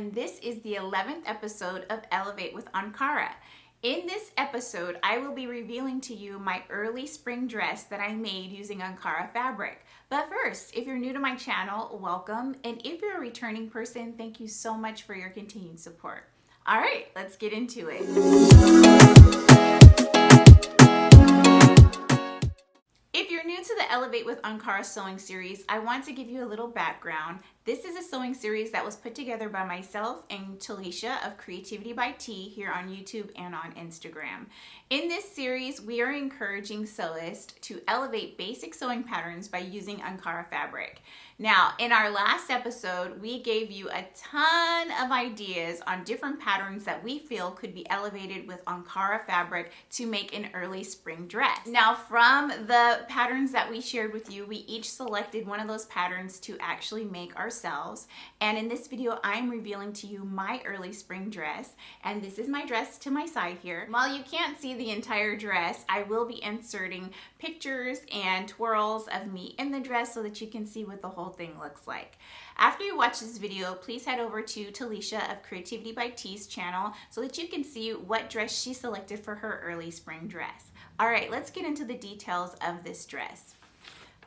and this is the 11th episode of Elevate with Ankara. In this episode, I will be revealing to you my early spring dress that I made using Ankara fabric. But first, if you're new to my channel, welcome, and if you're a returning person, thank you so much for your continued support. All right, let's get into it. If you're new to the Elevate with Ankara sewing series, I want to give you a little background. This is a sewing series that was put together by myself and Talisha of Creativity by T here on YouTube and on Instagram. In this series, we are encouraging sewists to elevate basic sewing patterns by using Ankara fabric. Now, in our last episode, we gave you a ton of ideas on different patterns that we feel could be elevated with Ankara fabric to make an early spring dress. Now, from the patterns that we shared with you, we each selected one of those patterns to actually make ourselves. And in this video, I'm revealing to you my early spring dress. And this is my dress to my side here. While you can't see the entire dress, I will be inserting pictures and twirls of me in the dress so that you can see what the whole thing looks like. After you watch this video, please head over to Talisha of Creativity by T's channel so that you can see what dress she selected for her early spring dress. All right, let's get into the details of this dress.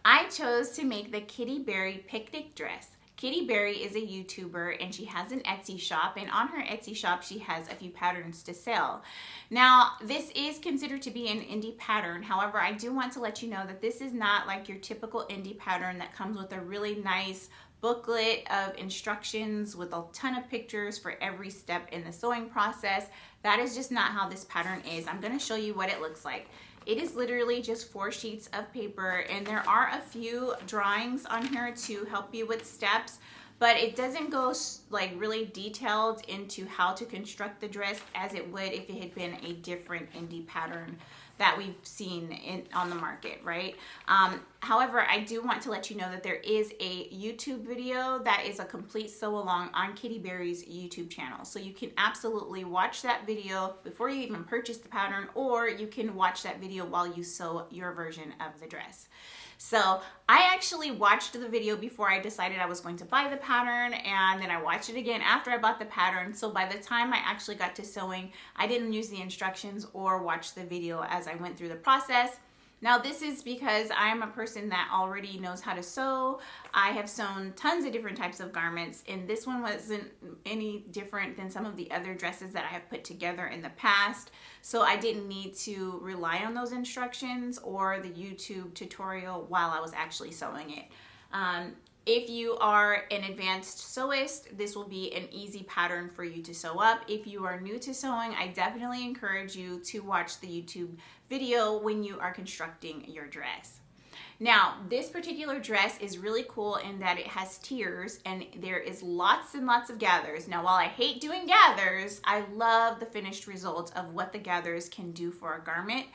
I chose to make the Kitty Berry picnic dress. Kitty Berry is a YouTuber and she has an Etsy shop, and on her Etsy shop she has a few patterns to sell. Now, this is considered to be an indie pattern. However, I do want to let you know that this is not like your typical indie pattern that comes with a really nice booklet of instructions with a ton of pictures for every step in the sewing process. That is just not how this pattern is. I'm going to show you what it looks like. It is literally just 4 sheets of paper, and there are a few drawings on here to help you with steps, but it doesn't go like really detailed into how to construct the dress as it would if it had been a different indie pattern that we've seen on the market, right? However, I do want to let you know that there is a YouTube video that is a complete sew along on Kitty Berry's YouTube channel. So you can absolutely watch that video before you even purchase the pattern, or you can watch that video while you sew your version of the dress. So I actually watched the video before I decided I was going to buy the pattern, and then I watched it again after I bought the pattern. So by the time I actually got to sewing, I didn't use the instructions or watch the video as I went through the process. Now, this is because I'm a person that already knows how to sew. I have sewn tons of different types of garments, and this one wasn't any different than some of the other dresses that I have put together in the past. So I didn't need to rely on those instructions or the YouTube tutorial while I was actually sewing it. If you are an advanced sewist, this will be an easy pattern for you to sew up. If you are new to sewing, I definitely encourage you to watch the YouTube video when you are constructing your dress. Now, this particular dress is really cool in that it has tiers and there is lots and lots of gathers. Now, while I hate doing gathers, I love the finished result of what the gathers can do for a garment.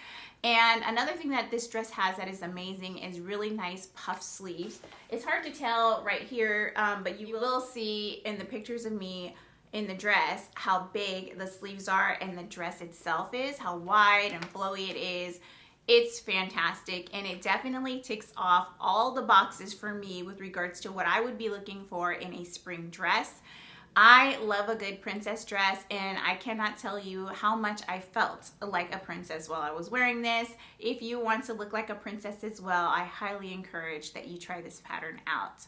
And another thing that this dress has that is amazing is really nice puff sleeves. It's hard to tell right here, but you will see in the pictures of me in the dress how big the sleeves are and the dress itself is, how wide and flowy it is. It's fantastic, and it definitely ticks off all the boxes for me with regards to what I would be looking for in a spring dress. I love a good princess dress, and I cannot tell you how much I felt like a princess while I was wearing this. If you want to look like a princess as well, I highly encourage that you try this pattern out.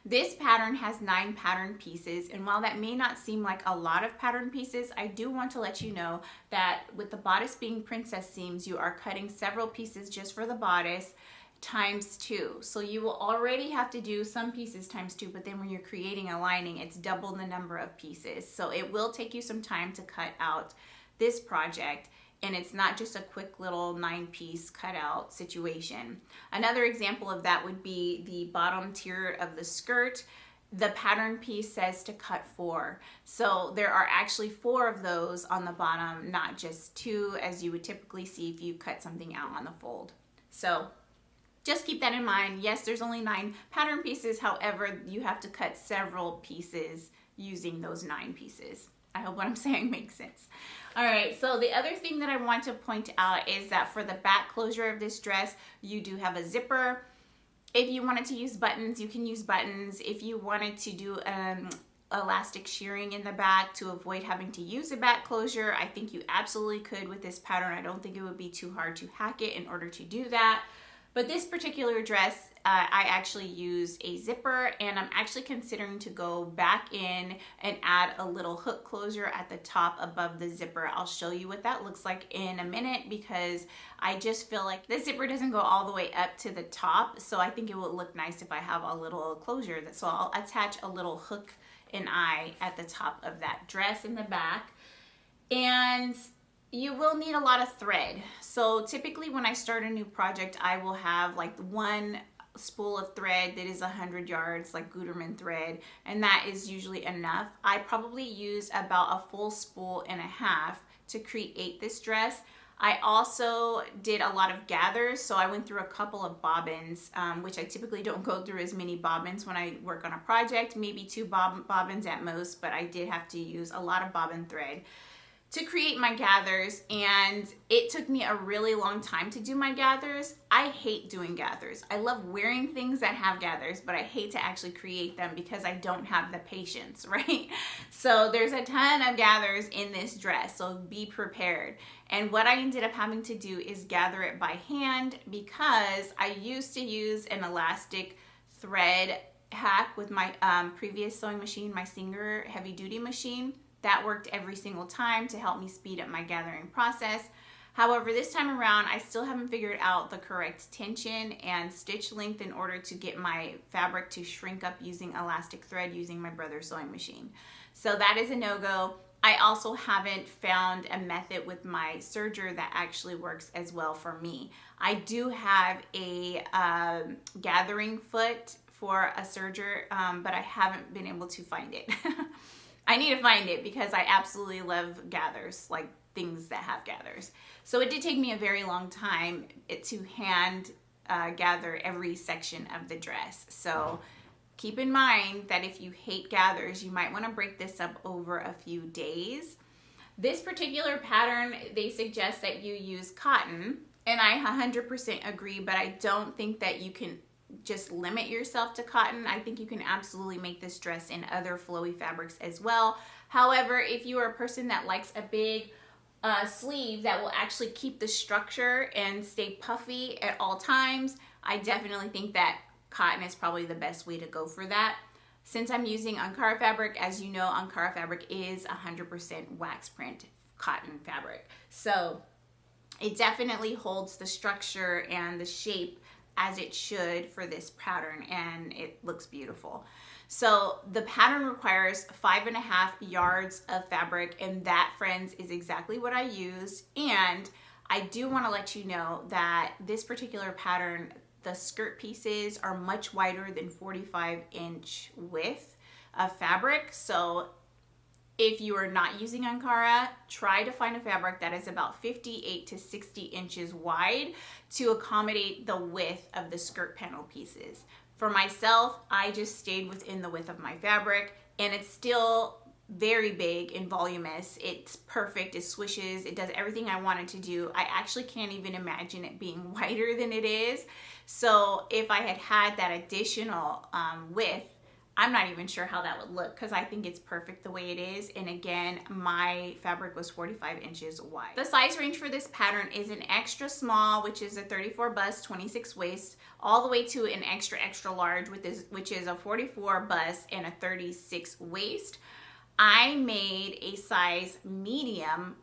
This pattern has 9 pattern pieces, and while that may not seem like a lot of pattern pieces, I do want to let you know that with the bodice being princess seams, you are cutting several pieces just for the bodice times 2. So you will already have to do some pieces times 2, but then when you're creating a lining, it's double the number of pieces. So it will take you some time to cut out this project. And it's not just a quick little 9-piece cutout situation. Another example of that would be the bottom tier of the skirt. The pattern piece says to cut 4. So there are actually 4 of those on the bottom, not just 2 as you would typically see if you cut something out on the fold. So just keep that in mind. Yes, there's only 9 pattern pieces. However, you have to cut several pieces using those 9 pieces. I hope what I'm saying makes sense. All right, so the other thing that I want to point out is that for the back closure of this dress, you do have a zipper. If you wanted to use buttons, you can use buttons. If you wanted to do elastic shearing in the back to avoid having to use a back closure. I think you absolutely could with this pattern. I don't think it would be too hard to hack it in order to do that. But this particular dress, I actually use a zipper, and I'm actually considering to go back in and add a little hook closure at the top above the zipper. I'll show you what that looks like in a minute, because I just feel like the zipper doesn't go all the way up to the top, so I think it would look nice if I have a little closure. So I'll attach a little hook and eye at the top of that dress in the back. And you will need a lot of thread. So typically when I start a new project, I will have like one spool of thread that is 100 yards, like Gutermann thread, and that is usually enough. I probably use about a full spool and a half to create this dress. I also did a lot of gathers, so I went through a couple of bobbins, which I typically don't go through as many bobbins when I work on a project, maybe 2 bobbins at most, but I did have to use a lot of bobbin thread to create my gathers, and it took me a really long time to do my gathers. I hate doing gathers. I love wearing things that have gathers, but I hate to actually create them because I don't have the patience, right? So there's a ton of gathers in this dress, so be prepared. And what I ended up having to do is gather it by hand, because I used to use an elastic thread hack with my previous sewing machine, my Singer heavy duty machine. That worked every single time to help me speed up my gathering process. However, this time around, I still haven't figured out the correct tension and stitch length in order to get my fabric to shrink up using elastic thread using my brother's sewing machine. So that is a no-go. I also haven't found a method with my serger that actually works as well for me. I do have a gathering foot for a serger, but I haven't been able to find it. I need to find it because I absolutely love gathers, like things that have gathers. So it did take me a very long time to hand gather every section of the dress. So keep in mind that if you hate gathers, you might want to break this up over a few days. This particular pattern, they suggest that you use cotton, and I 100% agree, but I don't think that you can just limit yourself to cotton. I think you can absolutely make this dress in other flowy fabrics as well. However, if you are a person that likes a big sleeve that will actually keep the structure and stay puffy at all times, I definitely think that cotton is probably the best way to go for that. Since I'm using Ankara fabric, as you know, Ankara fabric is 100% wax print cotton fabric. So it definitely holds the structure and the shape as it should for this pattern, and it looks beautiful. So the pattern requires 5.5 yards of fabric, and that, friends, is exactly what I used. And I do want to let you know that this particular pattern, the skirt pieces are much wider than 45-inch width of fabric. So if you are not using Ankara, try to find a fabric that is about 58 to 60 inches wide to accommodate the width of the skirt panel pieces. For myself, I just stayed within the width of my fabric, and it's still very big and voluminous. It's perfect, it swishes, it does everything I wanted to do. I actually can't even imagine it being wider than it is. So if I had had that additional width, I'm not even sure how that would look, because I think it's perfect the way it is. And again, my fabric was 45 inches wide. The size range for this pattern is an extra small, which is a 34 bust, 26 waist, all the way to an extra, extra large, which is a 44 bust and a 36 waist. I made a size medium,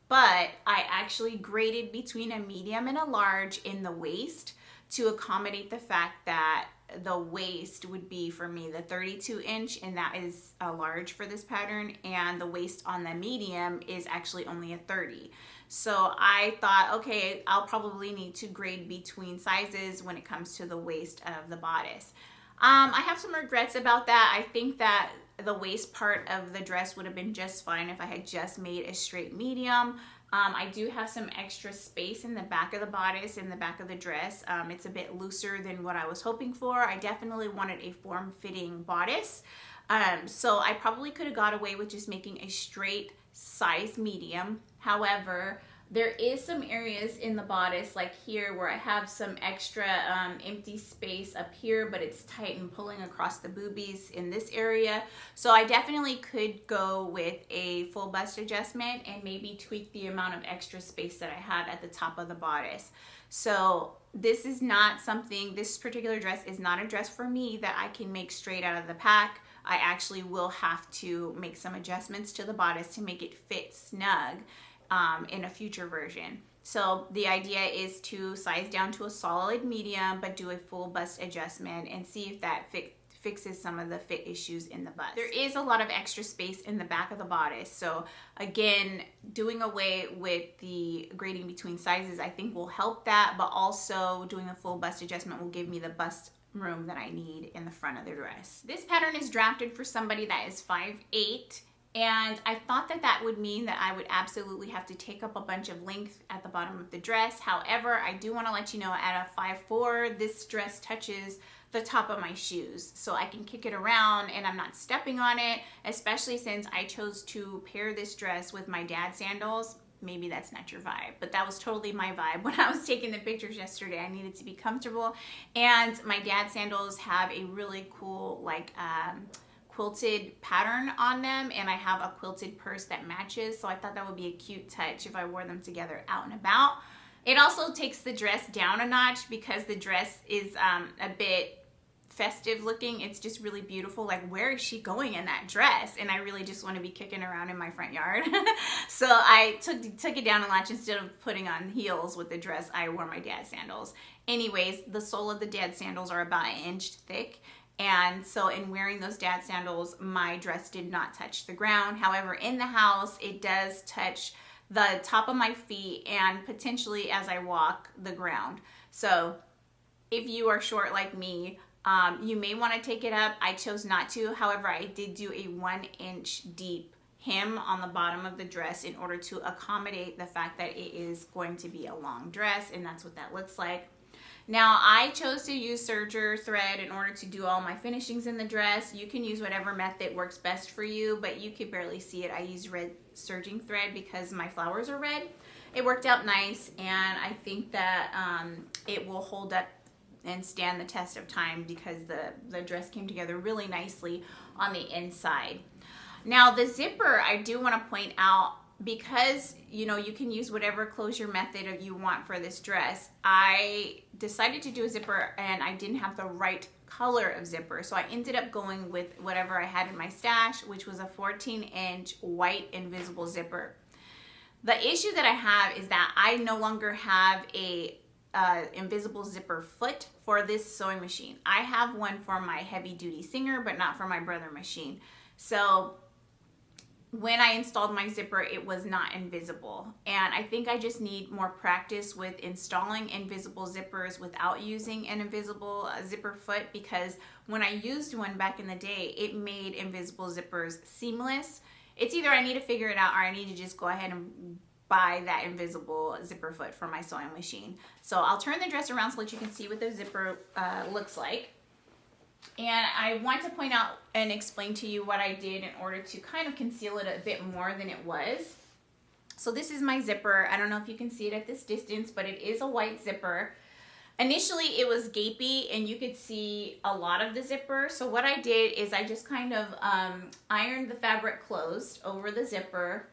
but I actually graded between a medium and a large in the waist to accommodate the fact that the waist would be for me the 32-inch, and that is a large for this pattern, and the waist on the medium is actually only a 30. So I thought, okay, I'll probably need to grade between sizes when it comes to the waist of the bodice. I have some regrets about that. I think that the waist part of the dress would have been just fine if I had just made a straight medium. I do have some extra space in the back of the bodice, in the back of the dress. It's a bit looser than what I was hoping for. I definitely wanted a form-fitting bodice. So I probably could have got away with just making a straight size medium. However, There is some areas in the bodice, like here, where I have some extra empty space up here, but it's tight and pulling across the boobies in this area. So I definitely could go with a full bust adjustment and maybe tweak the amount of extra space that I had at the top of the bodice. So this is not something, this particular dress is not a dress for me that I can make straight out of the pack. I actually will have to make some adjustments to the bodice to make it fit snug in a future version. So the idea is to size down to a solid medium, but do a full bust adjustment and see if that fixes some of the fit issues in the bust. There is a lot of extra space in the back of the bodice. So again, doing away with the grading between sizes, I think will help that, but also doing a full bust adjustment will give me the bust room that I need in the front of the dress. This pattern is drafted for somebody that is 5'8", and I thought that that would mean that I would absolutely have to take up a bunch of length at the bottom of the dress. However, I do want to let you know at a 5'4", this dress touches the top of my shoes, so I can kick it around and I'm not stepping on it, especially since I chose to pair this dress with my dad's sandals. Maybe that's not your vibe, but that was totally my vibe when I was taking the pictures yesterday. I needed to be comfortable, and my dad's sandals have a really cool quilted pattern on them, and I have a quilted purse that matches, so I thought that would be a cute touch if I wore them together out and about. It also takes the dress down a notch because the dress is a bit festive looking. It's just really beautiful. Like, where is she going in that dress? And I really just want to be kicking around in my front yard. So I took it down a notch. Instead of putting on heels with the dress, I wore my dad's sandals. Anyways, the sole of the dad's sandals are about 1 inch thick. And so in wearing those dad sandals, my dress did not touch the ground. However, in the house, it does touch the top of my feet and potentially, as I walk, the ground. So if you are short like me, you may want to take it up. I chose not to. However, I did do a 1 inch deep hem on the bottom of the dress in order to accommodate the fact that it is going to be a long dress, and that's what that looks like. Now, I chose to use serger thread in order to do all my finishings in the dress. You can use whatever method works best for you, but you could barely see it. I used red serging thread because my flowers are red. It worked out nice, and I think that it will hold up and stand the test of time because the dress came together really nicely on the inside. Now, the zipper, I do want to point out, because you can use whatever closure method you want for this dress, I decided to do a zipper and I didn't have the right color of zipper, so I ended up going with whatever I had in my stash, which was a 14-inch white invisible zipper. The issue that I have is that I no longer have a invisible zipper foot for this sewing machine. I have one for my heavy duty Singer, but not for my Brother machine. So when I installed my zipper, it was not invisible, and I think I just need more practice with installing invisible zippers without using an invisible zipper foot, because when I used one back in the day, it made invisible zippers seamless. It's either I need to figure it out or I need to just go ahead and buy that invisible zipper foot for my sewing machine. So I'll turn the dress around so that you can see what the zipper looks like. And I want to point out and explain to you what I did in order to kind of conceal it a bit more than it was. So this is my zipper. I don't know if you can see it at this distance, but it is a white zipper. Initially, it was gapey and you could see a lot of the zipper. So what I did is I just kind of ironed the fabric closed over the zipper,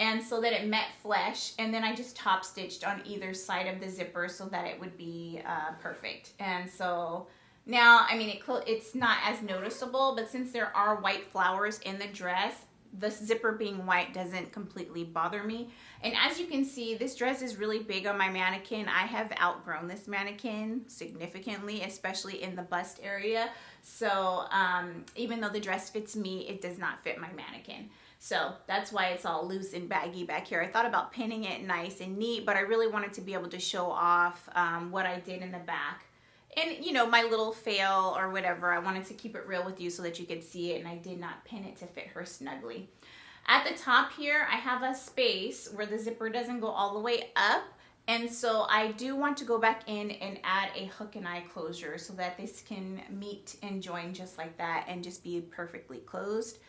and so that it met flesh, and then I just top stitched on either side of the zipper so that it would be perfect. And so now, I mean, it's not as noticeable, but since there are white flowers in the dress, the zipper being white doesn't completely bother me. And as you can see, this dress is really big on my mannequin. I have outgrown this mannequin significantly, especially in the bust area. So even though the dress fits me, it does not fit my mannequin. So that's why it's all loose and baggy back here. I thought about pinning it nice and neat, but I really wanted to be able to show off what I did in the back. And, my little fail or whatever, I wanted to keep it real with you so that you could see it, and I did not pin it to fit her snugly. At the top here, I have a space where the zipper doesn't go all the way up, and so I do want to go back in and add a hook and eye closure so that this can meet and join just like that and just be perfectly closed.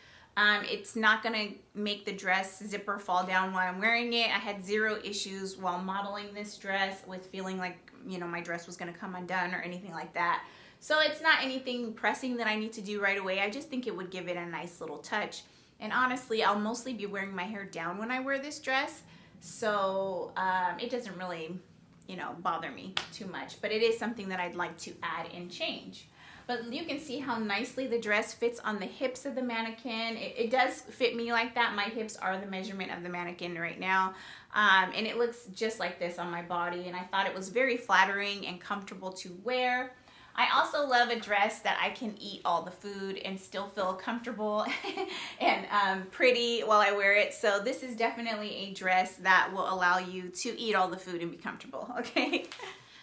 It's not gonna make the dress zipper fall down while I'm wearing it. I had zero issues while modeling this dress with feeling like, you know, my dress was gonna come undone or anything like that. So it's not anything pressing that I need to do right away. I just think it would give it a nice little touch. And honestly, I'll mostly be wearing my hair down when I wear this dress. So it doesn't really, you know, bother me too much. But it is something that I'd like to add and change. But you can see how nicely the dress fits on the hips of the mannequin. It does fit me like that. My hips are the measurement of the mannequin right now. And it looks just like this on my body. And I thought it was very flattering and comfortable to wear. I also love a dress that I can eat all the food and still feel comfortable and pretty while I wear it. So this is definitely a dress that will allow you to eat all the food and be comfortable, okay?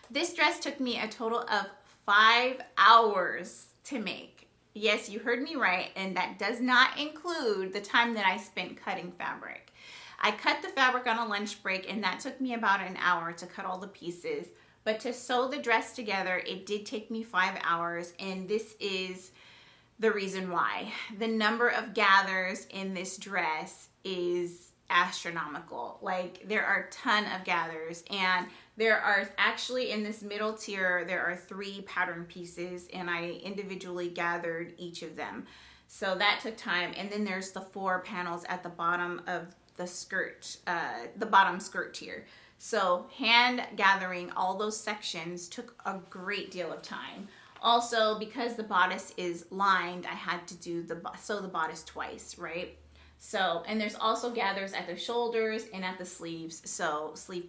This dress took me a total of 5 hours to make. Yes, you heard me right, and that does not include the time that I spent cutting fabric. I cut the fabric on a lunch break, and that took me about an hour to cut all the pieces. But to sew the dress together, it did take me 5 hours, and this is the reason why. The number of gathers in this dress is astronomical. Like, there are a ton of gathers, and there are actually in this middle tier, there are 3 pattern pieces, and I individually gathered each of them. So that took time. And then there's the 4 panels at the bottom of the skirt, the bottom skirt tier. So hand gathering all those sections took a great deal of time. Also, because the bodice is lined, I had to do sew the bodice twice, right? So, and there's also gathers at the shoulders and at the sleeves, so sleeve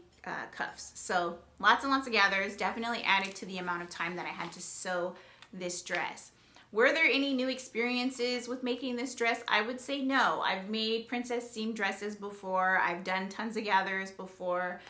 cuffs. So lots and lots of gathers, definitely added to the amount of time that I had to sew this dress. Were there any new experiences with making this dress? I would say no. I've made princess seam dresses before. I've done tons of gathers before.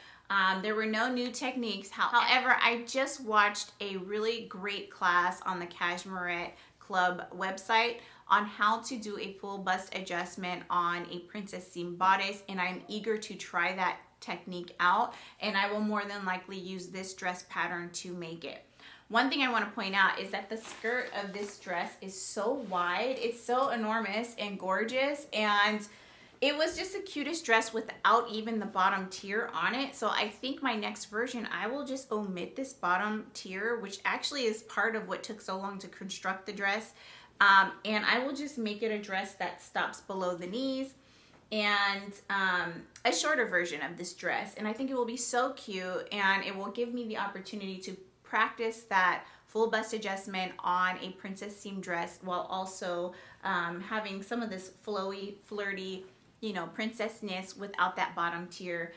There were no new techniques. However, I just watched a really great class on the Cashmere Club website on how to do a full bust adjustment on a princess seam bodice, and I'm eager to try that technique out, and I will more than likely use this dress pattern to make it. One thing I want to point out is that the skirt of this dress is so wide. It's so enormous and gorgeous, and it was just the cutest dress without even the bottom tier on it. So I think my next version, I will just omit this bottom tier, which actually is part of what took so long to construct the dress. And I will just make it a dress that stops below the knees, and a shorter version of this dress. And I think it will be so cute, and it will give me the opportunity to practice that full bust adjustment on a princess seam dress while also having some of this flowy, flirty, you know, princessness without that bottom tier.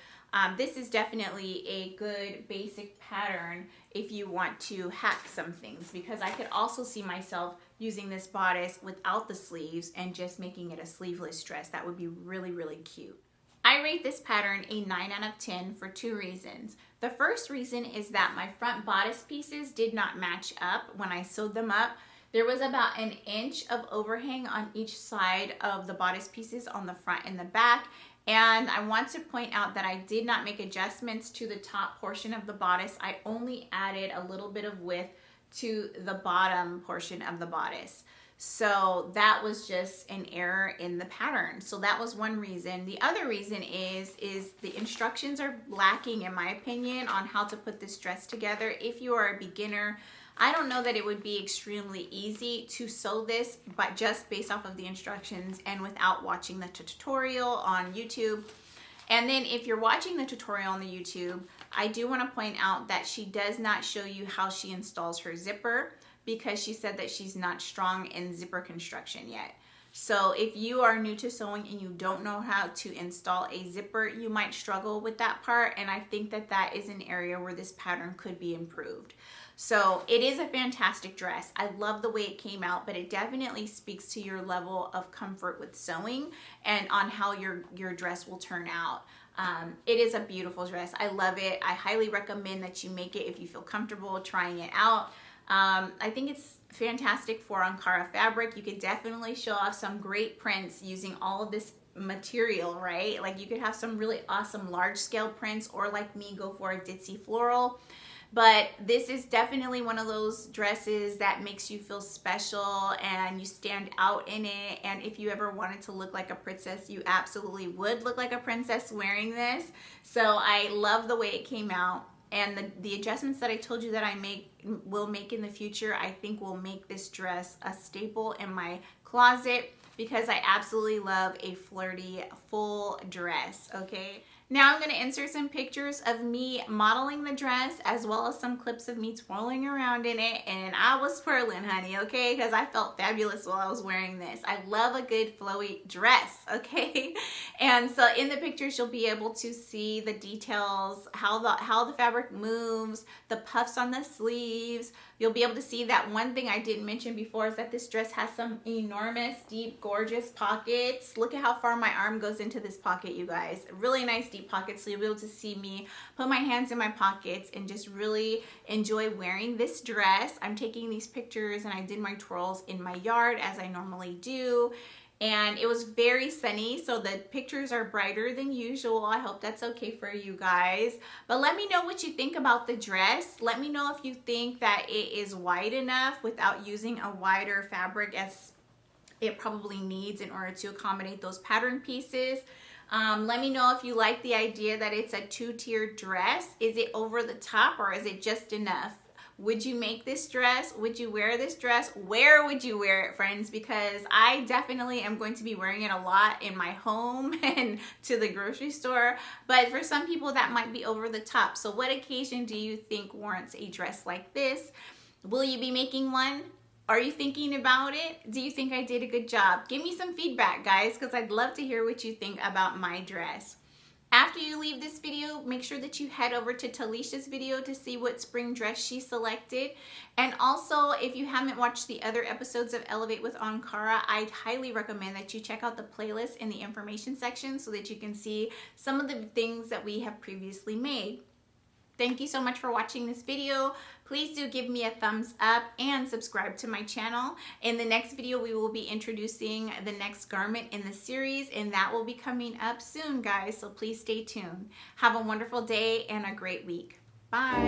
This is definitely a good basic pattern if you want to hack some things, because I could also see myself using this bodice without the sleeves and just making it a sleeveless dress. That would be really, really cute. I rate this pattern a 9 out of 10 for 2 reasons. The first reason is that my front bodice pieces did not match up when I sewed them up. There was about an inch of overhang on each side of the bodice pieces on the front and the back. And I want to point out that I did not make adjustments to the top portion of the bodice. I only added a little bit of width to the bottom portion of the bodice. So that was just an error in the pattern. So that was one reason. The other reason is the instructions are lacking, in my opinion, on how to put this dress together. If you are a beginner, I don't know that it would be extremely easy to sew this, but just based off of the instructions and without watching the tutorial on YouTube. And then if you're watching the tutorial on the YouTube, I do want to point out that she does not show you how she installs her zipper, because she said that she's not strong in zipper construction yet. So if you are new to sewing and you don't know how to install a zipper, you might struggle with that part. And I think that that is an area where this pattern could be improved. So it is a fantastic dress. I love the way it came out, but it definitely speaks to your level of comfort with sewing and on how your dress will turn out. It is a beautiful dress. I love it. I highly recommend that you make it if you feel comfortable trying it out. I think it's fantastic for Ankara fabric. You could definitely show off some great prints using all of this material, right? Like you could have some really awesome large scale prints, or like me, go for a ditzy floral. But this is definitely one of those dresses that makes you feel special and you stand out in it. And if you ever wanted to look like a princess, you absolutely would look like a princess wearing this. So I love the way it came out. And the adjustments that I told you that I will make in the future, I think will make this dress a staple in my closet, because I absolutely love a flirty full dress, okay? Now I'm going to insert some pictures of me modeling the dress, as well as some clips of me twirling around in it, and I was twirling, honey, okay? Because I felt fabulous while I was wearing this. I love a good flowy dress, okay? And so in the pictures, you'll be able to see the details, how the fabric moves, the puffs on the sleeves. You'll be able to see that one thing I didn't mention before is that this dress has some enormous, deep, gorgeous pockets. Look at how far my arm goes into this pocket, you guys. Really nice, deep pockets, so you'll be able to see me put my hands in my pockets and just really enjoy wearing this dress. I'm taking these pictures and I did my twirls in my yard as I normally do. And it was very sunny, so the pictures are brighter than usual. I hope that's okay for you guys. But let me know what you think about the dress. Let me know if you think that it is wide enough without using a wider fabric as it probably needs in order to accommodate those pattern pieces. Let me know if you like the idea that it's a two-tiered dress. Is it over the top or is it just enough? Would you make this dress? Would you wear this dress? Where would you wear it, friends? Because I definitely am going to be wearing it a lot in my home and to the grocery store. But for some people, that might be over the top. So what occasion do you think warrants a dress like this? Will you be making one? Are you thinking about it? Do you think I did a good job? Give me some feedback, guys, because I'd love to hear what you think about my dress. After you leave this video, make sure that you head over to Talisha's video to see what spring dress she selected. And also, if you haven't watched the other episodes of Elevate with Ankara, I'd highly recommend that you check out the playlist in the information section so that you can see some of the things that we have previously made. Thank you so much for watching this video. Please do give me a thumbs up and subscribe to my channel. In the next video, we will be introducing the next garment in the series, and that will be coming up soon, guys. So please stay tuned. Have a wonderful day and a great week. Bye.